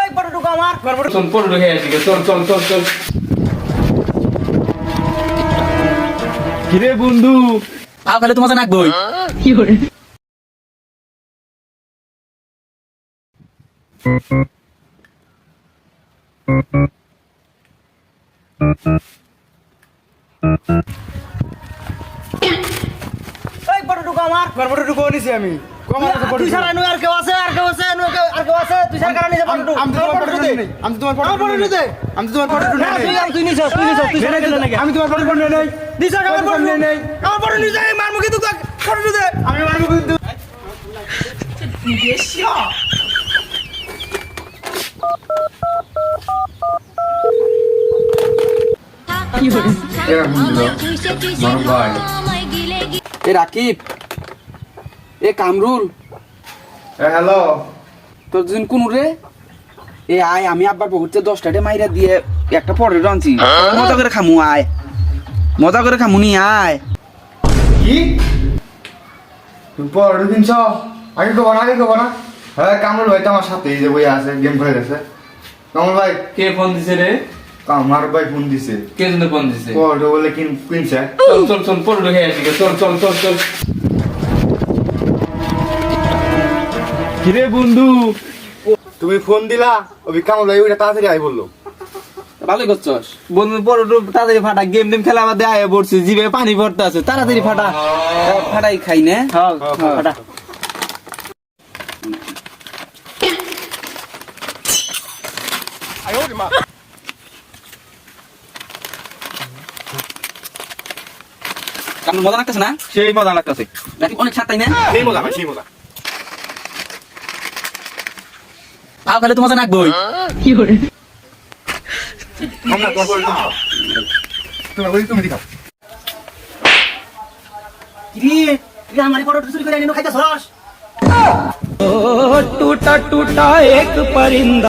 এই পড়ুটুকু আমার চল পড়ে ঢুকে আসি চল চল চল চল। কিরে বন্ধু পাও খালি তোমার নাক বই কি করে এই পড়ুটুকু আমার পড়ুটুকু নিছি আমি তুই ছাড়া নয় আর কেউ আছে আর কেউ আছে আর কেউ আছে তুই ছাড়া কারণে পড়ুটুকু আমি তো তোমার পড়ুটুকু নেই আমি তো তোমার আমার পড়ুটুকু দে আমি তো তোমার পড়ুটুকু নেই তুই নিছ তুই ছাড়া গেল নাকি আমি তোমার পড়ুটুকু নেই দিছ আমার পড়ুটুকু নেই আমার পড়ুটুকু নিছ মার মুখে তুই পড়ুটুকু দে আমি মারবো কিন্তু কি করে এ রাকিব এ কামরুল হ্যালো তোর দিন কোন রে এ আয় আমি আব্বার পকেটে 10টাতে মাইরা দিয়ে একটা পরে রাঁধছি মজা করে খামু আয় মজা করে খামু নি আয় কি তুমি পড়ুটুকু কিনছ আগে কব না হ্যাঁ কামরুল ভাই তো আমার সাথে এই যে বই আছে গেম খেলে গেছে কামরুল ভাই কে ফোন দিছে রে? আমার ভাই ফোন দিছে কে জন্য ফোন দিছে? পড়ুটুকু বলে কিনছে চল চল চল পড়ে ঢুকে আসি চল চল চল চল। কিরে বন্ধু তুমি ফোন দিলা ওই কামরুল ভাই ওইটা তাড়াতাড়ি আই বললো ভালোই করছস বন্ধু পরে তাড়াতাড়ি ফাটা গেম টেম খেলা আমাদের আয় পড়ছে জিভে পানি ভরতে আছে তাড়াতাড়ি ফাটা ফাটাই খাই না হ্যাঁ ফাটা কেমন মজা লাগতেছে না সেই মজা লাগতেছে নাকি অনেক ছাড় তাই না সেই মজা ভাই সেই মজা পাও খালি তোমার নাক বই কি করে আমরা তুমি দেখাও কিরে তুই আমারে পড়ো চুরি করে এনে খাইতেছস टूटा टूटा एक परिंदा